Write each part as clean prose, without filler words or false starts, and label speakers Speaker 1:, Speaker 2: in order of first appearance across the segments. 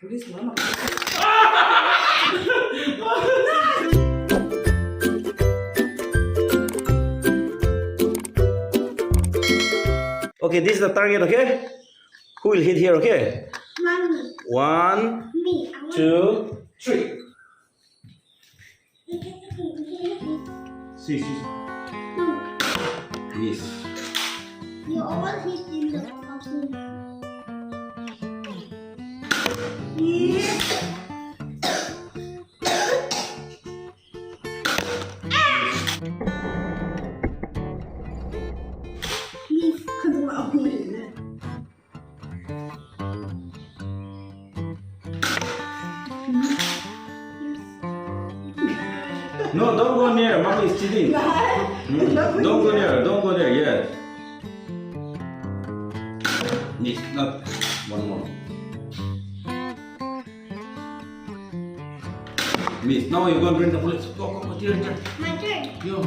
Speaker 1: Please, mama. Okay, this is the target, okay? Who will hit here, okay?
Speaker 2: Mommy.
Speaker 1: 1,
Speaker 2: Me.
Speaker 1: 2, 3. See. Miss.
Speaker 2: You always hit in the machine. Miss, 그동안 어머니는.
Speaker 1: No, don't go near. Mommy is cheating. Don't go near. Don't go there yet. Miss, not one more. Miss, now you're gonna bring the police. Go, here.
Speaker 2: My turn.
Speaker 1: Yo.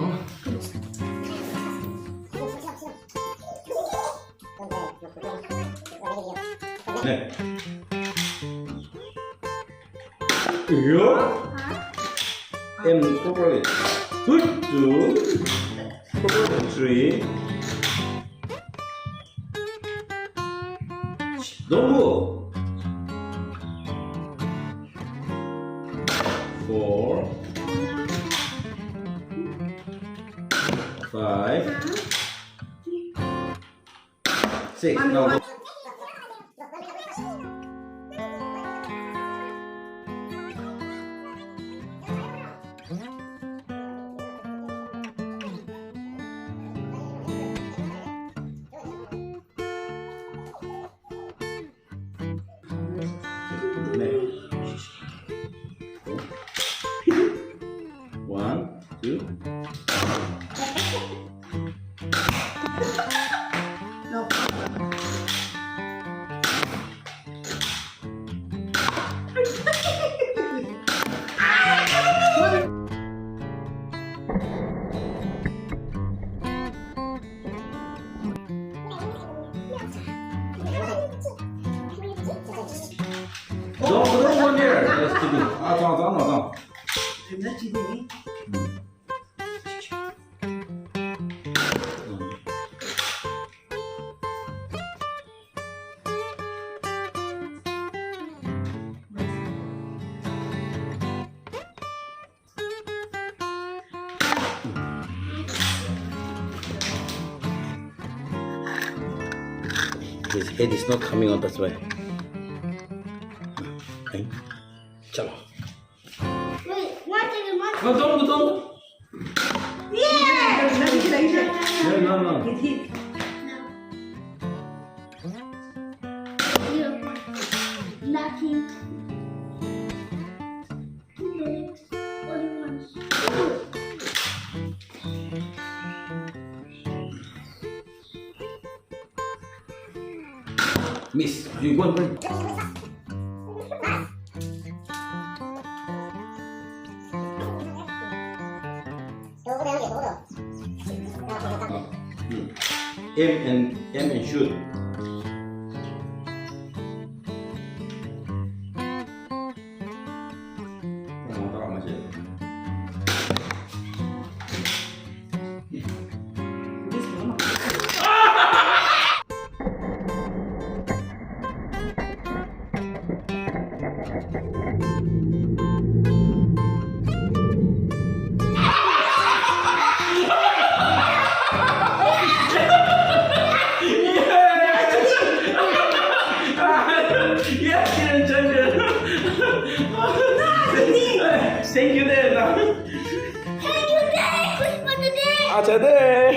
Speaker 1: 네. Yo. And properly. Good. 2. Properly. 3. Don't move. 4. 5. 6. Now. One, two.
Speaker 2: No.
Speaker 1: Don't go near. That's cheating. No.
Speaker 2: I'm not cheating.
Speaker 1: His head is not coming out, that's why. Okay. Chalo.
Speaker 2: Wait, one second.
Speaker 1: No, don't.
Speaker 2: Yeah!
Speaker 1: No.
Speaker 2: It hit. No. Nothing. Only once.
Speaker 1: Miss, you go and bring. Aim and shoot. Thank you, Dad.
Speaker 2: Thank you, Dad. Who's for the day?
Speaker 1: 아, 제대.